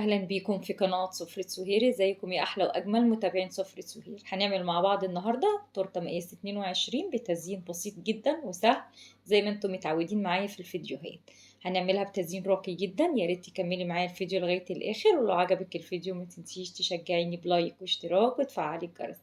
أهلا بيكم في قناة سفرة سهير. ازيكم يا أحلى وأجمل متابعين سفرة سهير؟ هنعمل مع بعض النهاردة تورتة مقاس 22 بتزيين بسيط جدا وسهل زي ما انتم متعودين معايا في الفيديوهات. هنعملها بتزيين راقي جدا. يا ريت تكملي معايا الفيديو لغاية الآخر، ولو عجبك الفيديو ما تنسيش تشجعيني بلايك واشتراك وتفعلي الجرس.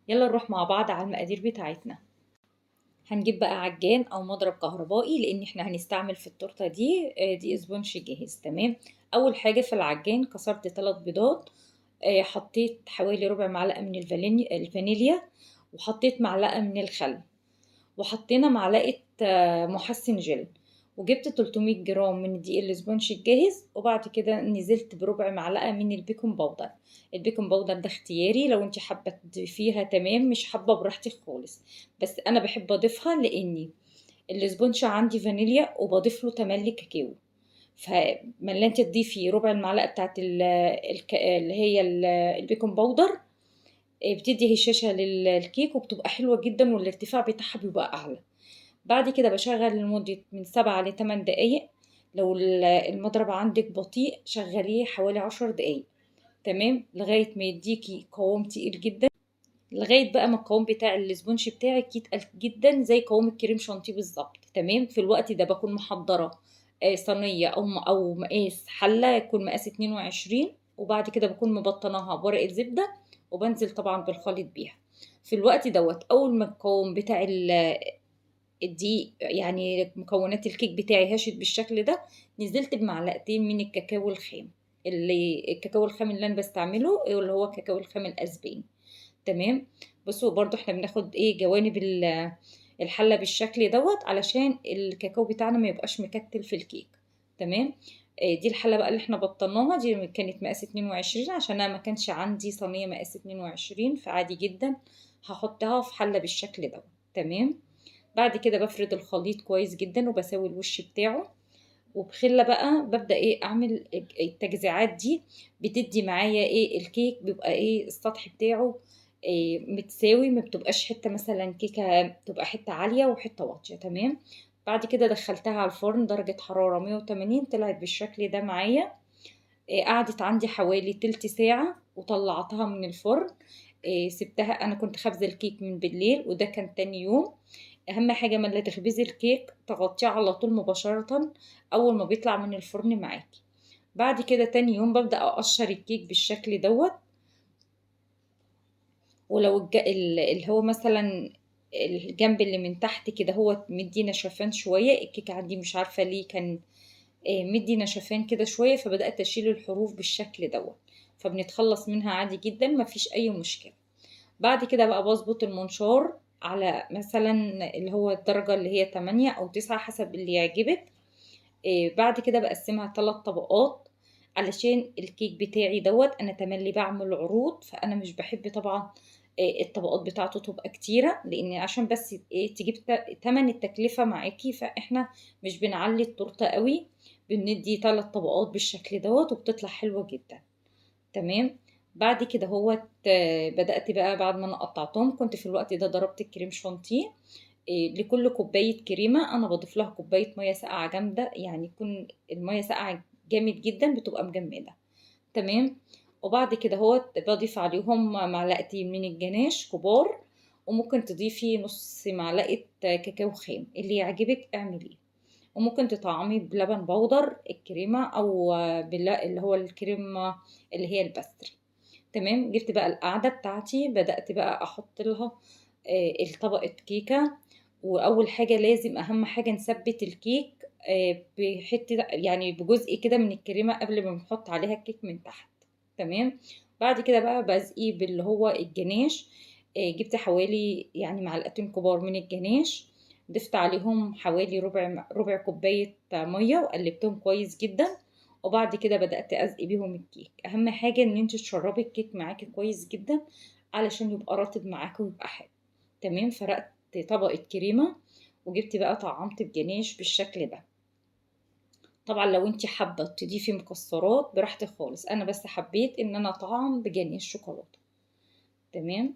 يلا نروح مع بعض على المقادير بتاعتنا. هنجيب بقى عجان او مضرب كهربائي لان احنا هنستعمل في التورته دي اسبونج جاهز. تمام. اول حاجه في العجان كسرت 3 بيضات، حطيت حوالي ربع معلقه من الفانيليا، وحطيت معلقه من الخل، وحطينا معلقه محسن جل، وجبت 300 جرام من الدقيق الاسبونج الجاهز، وبعد كده نزلت بربع معلقه من البيكنج باودر. البيكنج باودر ده اختياري، لو انت حابه تضيفيها تمام، مش حابه براحتك خالص، بس انا بحب اضيفها لاني الاسبونج عندي فانيليا وبضيف له تملي كاكاو. فما انت تضيفي ربع المعلقه بتاعت اللي هي البيكنج باودر، بتدي هشاشة للكيك وبتبقى حلوة جدا، والارتفاع بتاعها بيبقى أعلى. بعد كده بشغل لمدة من 7 ل8 دقايق. لو المضرب عندك بطيء شغليه حوالي 10 دقايق. تمام، لغاية ما يديكي قوام تقيل جدا، لغاية بقى ما القوام بتاع الاسبونج بتاعك يتقل جدا زي قوام الكريم شانتيه بالظبط. تمام. في الوقت ده بكون محضرة صينية أو مقاس حلة يكون مقاس 22، وبعد كده بكون مبطناها بورقة زبدة، وبنزل طبعا بالخليط بيها. في الوقت دوت أول ما القوام بتاع الدقيق، يعني مكونات الكيك بتاعي هشت بالشكل ده، نزلت بمعلقتين من الكاكاو الخام. الكاكاو الخام اللي انا بستعمله اللي هو كاكاو الخام الاسباني. تمام. بصوا برضو احنا بناخد جوانب الحله بالشكل دوت علشان الكاكاو بتاعنا ما يبقاش مكتل في الكيك. تمام. دي الحله بقى اللي احنا بطلناها، دي كانت مقاس 22 عشان انا ما كانش عندي صينيه مقاس 22، فعادي جدا هحطها في حله بالشكل دوت. تمام. بعد كده بفرد الخليط كويس جدا وبسوي الوش بتاعه، وبخلة بقى ببدأ اعمل التجزيعات دي. بتدي معايا الكيك بيبقى السطح بتاعه متساوي، ما بتبقاش حتة مثلا كيكة بتبقى حتة عالية وحتة واطية. تمام. بعد كده دخلتها على الفرن درجة حرارة 180، طلعت بالشكل ده معايا. قعدت عندي حوالي تلت ساعة وطلعتها من الفرن. سبتها، انا كنت خابزة الكيك من بالليل وده كان تاني يوم. اهم حاجه ما لا تخبزي الكيك تغطيه على طول مباشره اول ما بيطلع من الفرن معاكي. بعد كده تاني يوم ببدا اقشر الكيك بالشكل دوت. ولو اللي هو مثلا الجنب اللي من تحت كده هو مدي نشفان شويه، الكيك عندي مش عارفه ليه كان مدي نشفان كده شويه، فبدات اشيل الحروف بالشكل دوت. فبنتخلص منها عادي جدا، مفيش اي مشكله. بعد كده بقى بظبط المنشار على مثلا اللي هو الدرجة اللي هي 8 أو 9 حسب اللي يعجبك. بعد كده بقسمها 3 طبقات علشان الكيك بتاعي دوت أنا تملي بعمل عروض، فأنا مش بحب طبعا الطبقات بتاعته تبقى كتيرة، لأن عشان بس تجيب تمن التكلفة معاكي، فإحنا مش بنعلي التورتة قوي، بندي 3 طبقات بالشكل دوت وبتطلع حلوة جدا. تمام. بعد كده هو بدأت بقى بعد ما انا قطعتهم، كنت في الوقت ده ضربت الكريم شانتيه. لكل كوباية كريمة انا بضيف لها كوباية مية ساقعة جامدة، يعني يكون المية ساقعة جامد جدا بتبقى مجمدة. تمام. وبعد كده هو بضيف عليهم معلقتين من الجناش كبار، وممكن تضيفي نص معلقة كاكاو خام اللي يعجبك اعمليه، وممكن تطعمي بلبن بودر الكريمة أو اللي هو الكريمة اللي هي البستري. تمام. جبت بقى القاعدة بتاعتي، بدأت بقى أحط لها الطبقة كيكة. وأول حاجة لازم أهم حاجة نثبت الكيك بحتة، يعني بجزء كده من الكريمة قبل ما نحط عليها الكيك من تحت. تمام. بعد كده بقى بزقيه باللي هو الجناش. جبت حوالي يعني معلقتين كبار من الجناش، ضفت عليهم حوالي ربع كوباية مية وقلبتهم كويس جدا. وبعد كده بدأت أزقي بيهم الكيك. أهم حاجة إن انت تشربي الكيك معاكي كويس جدا علشان يبقى رطب معاكي ويبقى حلو. تمام. فرقت طبقة كريمة، وجبت بقى طعمت بجناش بالشكل ده. طبعا لو انت حابة تضيفي مكسرات براحتك خالص، انا بس حبيت ان انا طعم بجناش شوكولاتة. تمام.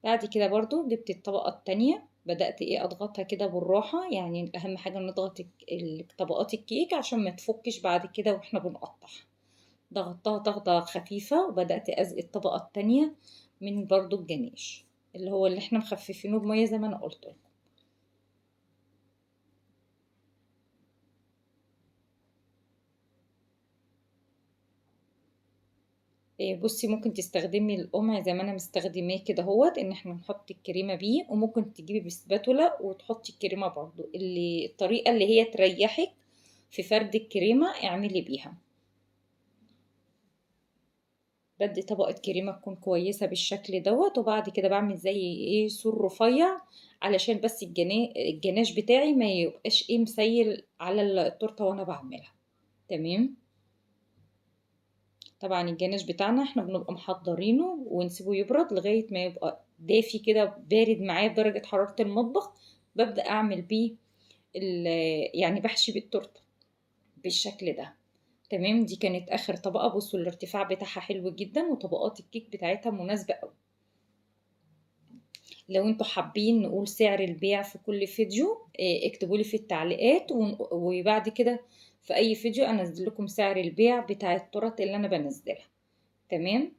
بعد كده برضو جبت الطبقة التانية بدأت ايه اضغطها كده بالراحة، يعني اهم حاجة نضغط طبقات الكيك عشان ما تفكش بعد كده واحنا بنقطع. ضغطتها ضغطة خفيفة وبدأت ازق الطبقة التانية من برضو الجناش اللي هو اللي احنا مخففينه بمية زي ما انا قلت لكم. بصي ممكن تستخدمي القمع زي ما انا مستخدماه كده هوت، ان احنا نحط الكريمه بيه، وممكن تجيبي بسباتولا وتحطي الكريمه برضو، اللي الطريقه اللي هي تريحك في فرد الكريمه اعملي بيها. بدي طبقه كريمه تكون كويسه بالشكل دوت، وبعد كده بعمل زي ايه سور رفيع علشان بس الجناش بتاعي ما يبقاش ايه مسيل على التورته وانا بعملها. تمام. طبعا الجناش بتاعنا احنا بنبقى محضرينه ونسيبه يبرد لغاية ما يبقى دافي كده بارد معايا بدرجة حرارة المطبخ. ببدأ اعمل بيه يعني بحشي بالتورته بالشكل ده. تمام. دي كانت اخر طبقة. بصوا الارتفاع بتاعها حلو جدا وطبقات الكيك بتاعتها مناسبة قوي. لو انتوا حابين نقول سعر البيع في كل فيديو اكتبوا لي في التعليقات وبعد كده في اي فيديو انزل لكم سعر البيع بتاع التورت اللي انا بنزلها. تمام.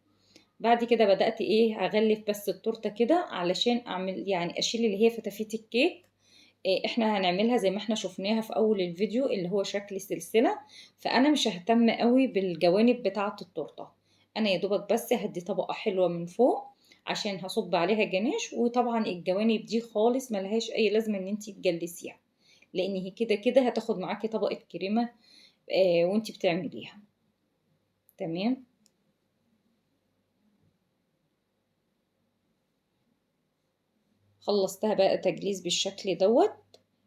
بعد كده بدأت ايه اغلف بس التورته كده علشان اعمل يعني اشيل اللي هي فتافيت الكيك. إيه احنا هنعملها زي ما احنا شفناها في اول الفيديو اللي هو شكل سلسله. فانا مش ههتم قوي بالجوانب بتاعه التورته. انا يا دوبك بس هدي طبقه حلوه من فوق عشان هصب عليها جناش، وطبعا الجوانب دي خالص ملهاش اي لازمه ان انتي تجلسيها، لان هي كده كده هتاخد معاكي طبقه كريمه وانتي بتعمليها. تمام. خلصتها بقى تجليس بالشكل دوت،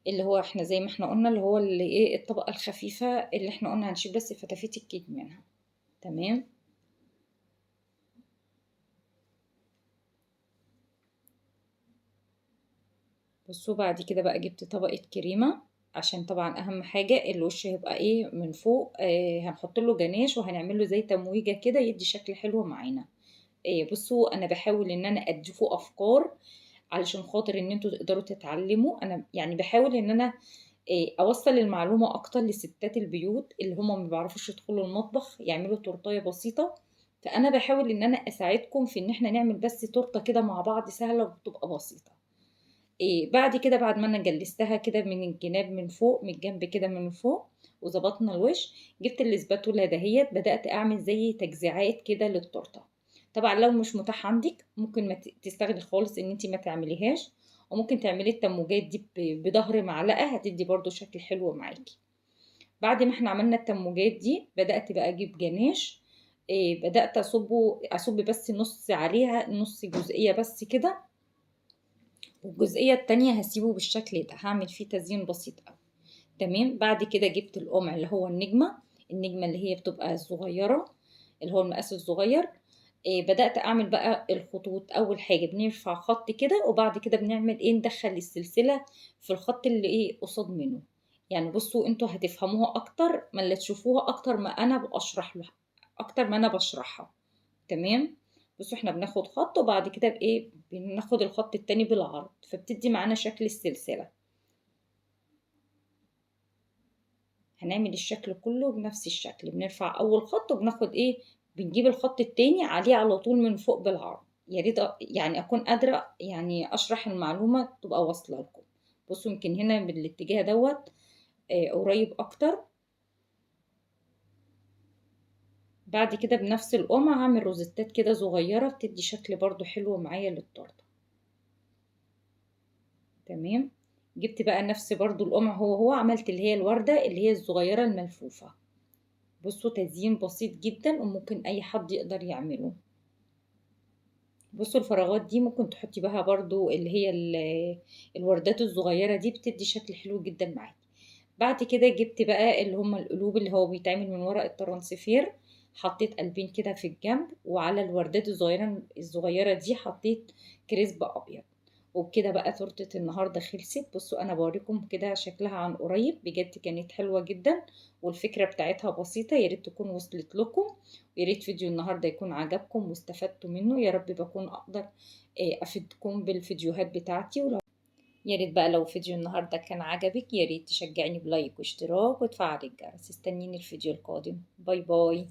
اللي هو احنا زي ما احنا قلنا اللي هو اللي ايه الطبقة الخفيفة اللي احنا قلنا هنشيل بس فتافيت الكيك منها. تمام. بصوا بعد كده بقى جبت طبقة كريمة عشان طبعا اهم حاجة الوش هيبقى ايه من فوق هنحط له جناش وهنعمل له زي تمويجة كده يدي شكل حلو معانا. بصوا انا بحاول ان انا اديكوا افكار علشان خاطر ان انتوا تقدروا تتعلموا. انا يعني بحاول ان انا اوصل المعلومة اكتر لستات البيوت اللي هم ما بيعرفوش يدخلوا المطبخ يعملوا تورتايه بسيطة. فانا بحاول ان انا اساعدكم في ان احنا نعمل بس تورته كده مع بعض سهلة وبتبقى بسيطة. بعد كده بعد ما انا جلستها كده من الجناب من فوق من الجنب كده من فوق وظبطنا الوش، جبت الاسباتولا دهيت بدأت اعمل زي تجزيعات كده للتورته. طبعا لو مش متاح عندك ممكن ما تستغني خالص ان انت ما تعمليهاش، وممكن تعملي التموجات دي بظهر معلقه هتدي برضو شكل حلو معاكي. بعد ما احنا عملنا التموجات دي بدأت بقى اجيب جناش. بدأت اصب بس نص عليها نص جزئيه بس كده، والجزئيه التانية هسيبه بالشكل ده هعمل فيه تزيين بسيط قوي. تمام. بعد كده جبت القمع اللي هو النجمه اللي هي بتبقى الصغيره اللي هو المقاس الصغير. بدأت أعمل بقى الخطوط. أول حاجة بنرفع خط كده وبعد كده بنعمل إيه ندخل السلسلة في الخط اللي إيه قصاد منه. يعني بصوا انتوا هتفهموها أكتر ما اللي تشوفوها أكتر ما أنا بشرح لها أكتر ما أنا بشرحها. تمام. بصوا احنا بناخد خط وبعد كده بإيه بناخد الخط التاني بالعرض فبتدي معانا شكل السلسلة. هنعمل الشكل كله بنفس الشكل. بنرفع اول خط وبناخد ايه بنجيب الخط التاني عليه على طول من فوق بالعرض. يا ريت يعني اكون قادره يعني اشرح المعلومه تبقى واصله لكم. بصوا يمكن هنا بالاتجاه دوت قريب اكتر. بعد كده بنفس القمع هعمل روزتات كده صغيره بتدي شكل برضو حلو معايا للتورته. تمام. جبت بقى نفس برضو القمع هو عملت اللي هي الورده اللي هي الصغيره الملفوفه. بصوا تزيين بسيط جدا وممكن اي حد يقدر يعمله. بصوا الفراغات دي ممكن تحطي بها برضو اللي هي الوردات الصغيرة دي بتدي شكل حلو جدا معاكي. بعد كده جبت بقى اللي هما القلوب اللي هو بيتعمل من ورق الترانسفير. حطيت قلبين كده في الجنب وعلى الوردات الصغيرة دي حطيت كريسب أبيض. وبكده بقى تورتة النهاردة خلصت. بصوا أنا بوريكم كده شكلها عن قريب بجد كانت حلوة جدا والفكرة بتاعتها بسيطة. يا ريت تكون وصلت لكم. يا ريت فيديو النهاردة يكون عجبكم واستفدتوا منه. يا رب بكون أقدر أفيدكم بالفيديوهات بتاعتي. يا ريت بقى لو فيديو النهاردة كان عجبك يا ريت تشجعيني بلايك واشتراك وتفعلي الجرس. استنيني الفيديو القادم. باي باي.